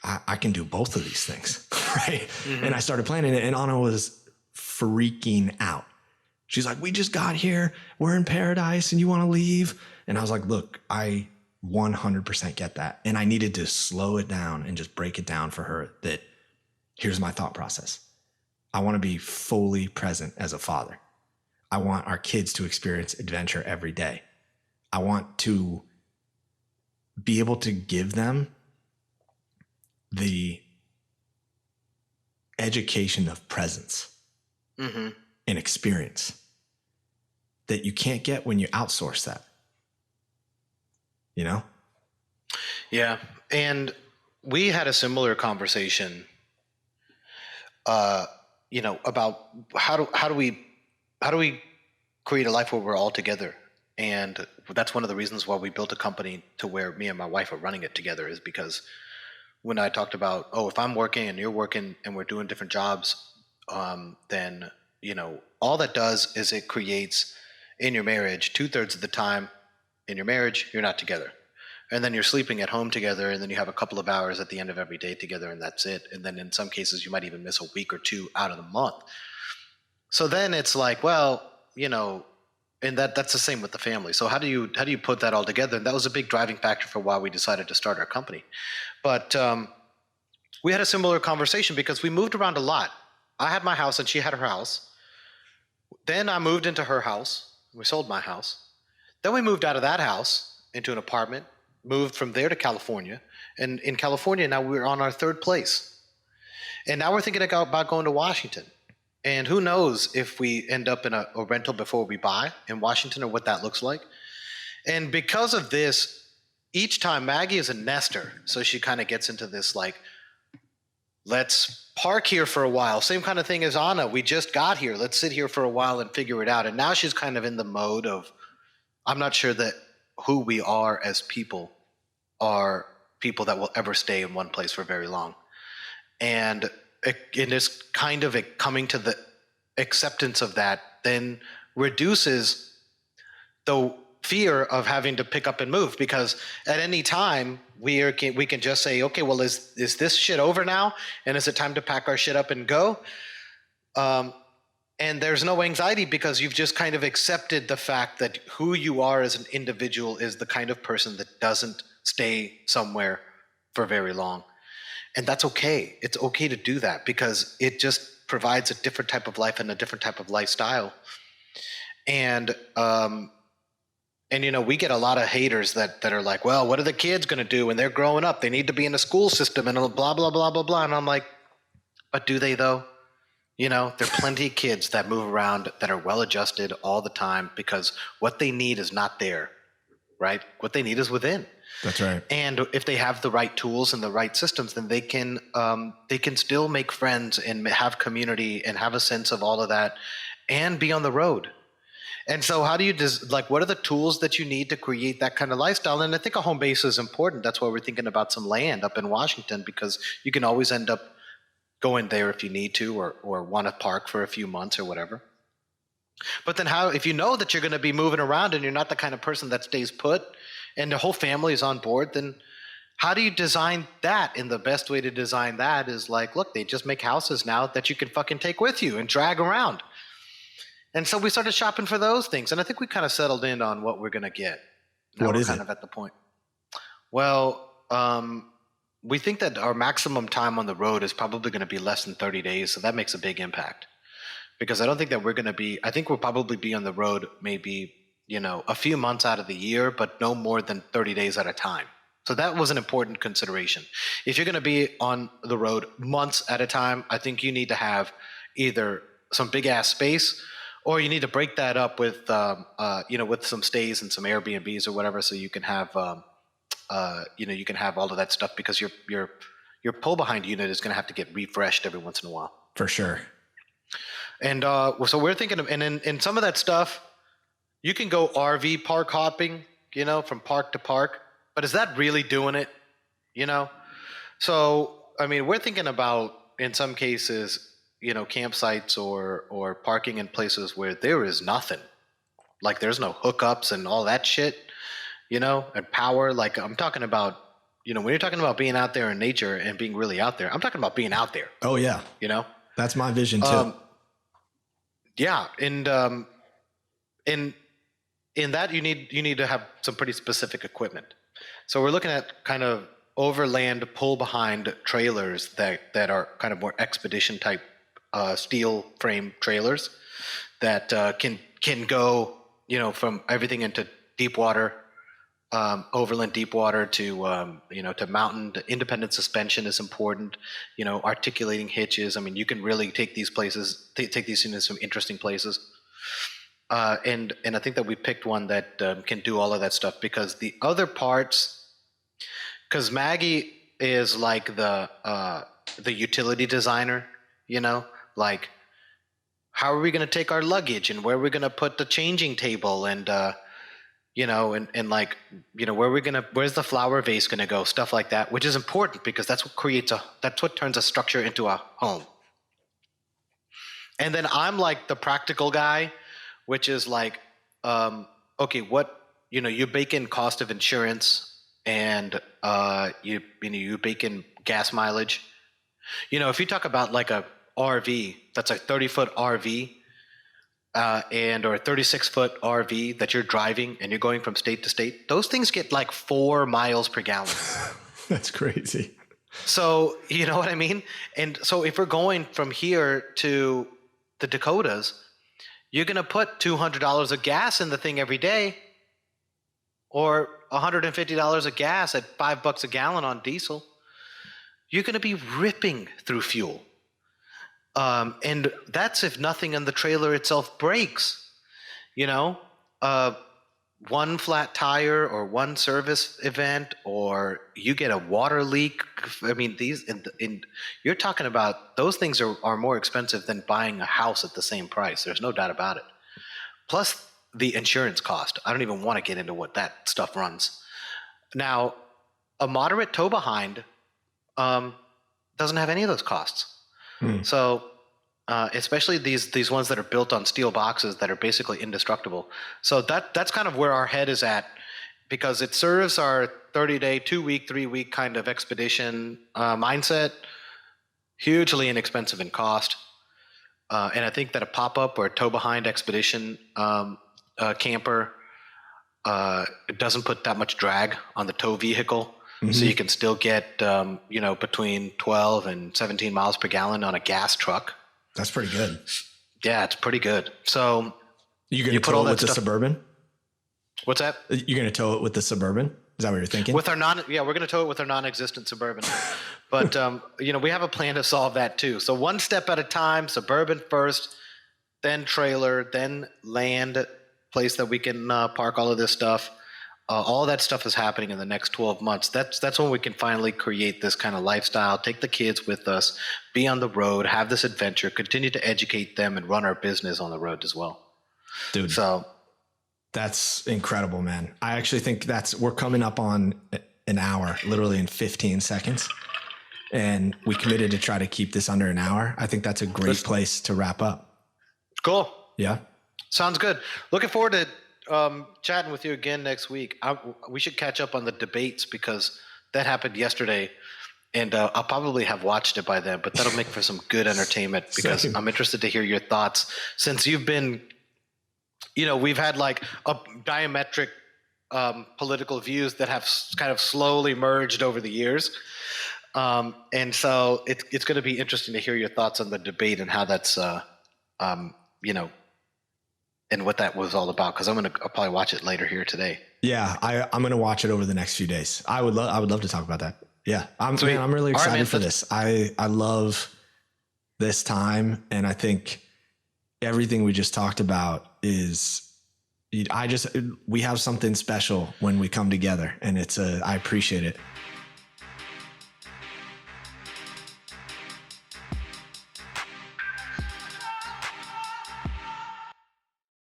I can do both of these things, right? And I started planning it, and Anna was freaking out. She's like, we just got here, we're in paradise, and you want to leave? And I was like, look, I 100% get that. And I needed to slow it down and just break it down for her that here's my thought process. I want to be fully present as a father. I want our kids to experience adventure every day. I want to be able to give them the education of presence and experience that you can't get when you outsource that. You know? Yeah. And we had a similar conversation, about how do we create a life where we're all together. And that's one of the reasons why we built a company to where me and my wife are running it together, is because when I talked about, if I'm working and you're working and we're doing different jobs, then, all that does is it creates in your marriage, 2/3 of the time in your marriage, you're not together. And then you're sleeping at home together, and then you have a couple of hours at the end of every day together, and that's it. And then in some cases, you might even miss a week or two out of the month. So then it's like, and that's the same with the family. So how do you put that all together? And that was a big driving factor for why we decided to start our company. But we had a similar conversation because we moved around a lot. I had my house and she had her house. Then I moved into her house. We sold my house. Then we moved out of that house into an apartment, moved from there to California. And in California, now we're on our third place. And now we're thinking about going to Washington. And who knows if we end up in a rental before we buy in Washington, or what that looks like. And because of this, each time Maggie is a nester, so she kind of gets into this like, let's park here for a while. Same kind of thing as Anna. We just got here. Let's sit here for a while and figure it out. And now she's kind of in the mode of, I'm not sure that who we are as people are people that will ever stay in one place for very long. And it is kind of coming to the acceptance of that then reduces the fear of having to pick up and move, because at any time we can just say, okay, well, is this shit over now? And is it time to pack our shit up and go? And there's no anxiety because you've just kind of accepted the fact that who you are as an individual is the kind of person that doesn't stay somewhere for very long. And that's okay. It's okay to do that because it just provides a different type of life and a different type of lifestyle. And we get a lot of haters that are like, well, what are the kids going to do when they're growing up? They need to be in a school system and blah, blah, blah, blah, blah. And I'm like, but do they though? There are plenty of kids that move around that are well-adjusted all the time because what they need is not there, right? What they need is within. That's right. And if they have the right tools and the right systems, then they can still make friends and have community and have a sense of all of that and be on the road. And so how do you like, what are the tools that you need to create that kind of lifestyle? And I think a home base is important. That's why we're thinking about some land up in Washington, because you can always end up going there if you need to, or want to park for a few months or whatever. But then how, if you know that you're going to be moving around and you're not the kind of person that stays put and the whole family is on board, then how do you design that? And the best way to design that is like, look, they just make houses now that you can fucking take with you and drag around. And so we started shopping for those things. And I think we kind of settled in on what we're going to get. Now What we're is kind it? of at the point. Well, we think that our maximum time on the road is probably going to be less than 30 days. So that makes a big impact. Because I don't think that we're going to be, I think we'll probably be on the road maybe, a few months out of the year, but no more than 30 days at a time. So that was an important consideration. If you're going to be on the road months at a time, I think you need to have either some big ass space, or you need to break that up with, with some stays and some Airbnbs or whatever, so you can have, you can have all of that stuff, because your pull behind unit is going to have to get refreshed every once in a while. For sure. And so we're thinking of, and in some of that stuff, you can go RV park hopping, from park to park, but is that really doing it? So, I mean, we're thinking about, in some cases, campsites or parking in places where there is nothing, like there's no hookups and all that shit, and power. Like I'm talking about, when you're talking about being out there in nature and being really out there, I'm talking about being out there. Oh yeah. That's my vision too. Yeah, and in that you need to have some pretty specific equipment. So we're looking at kind of overland pull behind trailers that are kind of more expedition type steel frame trailers that can go from everything into deep water, overland deep water to to mountain. To independent suspension is important. Articulating hitches. I mean, you can really take these places, take these into some interesting places. And I think that we picked one that can do all of that stuff, because the other parts, because Maggie is like the utility designer, like how are we going to take our luggage, and where are we going to put the changing table, and where's the flower vase going to go, stuff like that, which is important, because that's what turns a structure into a home. And then I'm like the practical guy, which is like, okay, what, you bake in cost of insurance, and you bake in gas mileage. If you talk about like a RV, that's a 30-foot RV, or a 36-foot RV that you're driving and you're going from state to state, those things get like 4 miles per gallon. That's crazy. So, you know what I mean? And so if we're going from here to the Dakotas, you're going to put $200 of gas in the thing every day, or $150 of gas at $5 a gallon on diesel. You're going to be ripping through fuel. And that's if nothing in the trailer itself breaks. One flat tire or one service event, or you get a water leak. I mean, you're talking about, those things are more expensive than buying a house at the same price. There's no doubt about it. Plus the insurance cost. I don't even want to get into what that stuff runs. Now, a moderate tow behind doesn't have any of those costs. So especially these ones that are built on steel boxes that are basically indestructible. So that's kind of where our head is at, because it serves our 30-day, 2-week, 3-week kind of expedition mindset, hugely inexpensive in cost. And I think that a pop-up or a tow-behind expedition camper doesn't put that much drag on the tow vehicle. Mm-hmm. So you can still get, between 12 and 17 miles per gallon on a gas truck. That's pretty good. Yeah, it's pretty good. So you're going to tow it with the Suburban? What's that? You're going to tow it with the Suburban? Is that what you're thinking? We're going to tow it with our non-existent Suburban. But, we have a plan to solve that too. So one step at a time, Suburban first, then trailer, then land, place that we can park all of this stuff. All that stuff is happening in the next 12 months. That's when we can finally create this kind of lifestyle, take the kids with us, be on the road, have this adventure, continue to educate them, and run our business on the road as well. Dude, so That's incredible, man. I actually think we're coming up on an hour, literally in 15 seconds. And we committed to try to keep this under an hour. I think that's a great place to wrap up. Cool. Yeah. Sounds good. Looking forward to chatting with you again next week. We should catch up on the debates because that happened yesterday. And I'll probably have watched it by then, but that'll make for some good entertainment because Same. I'm interested to hear your thoughts since you've been, we've had like a diametric political views that have kind of slowly merged over the years. And so it's going to be interesting to hear your thoughts on the debate and how that's, and what that was all about. Cause I'll probably watch it later here today. Yeah. I'm going to watch it over the next few days. I would love to talk about that. Yeah. I'm really excited for this. I love this time. And I think everything we just talked about we have something special when we come together, and I appreciate it.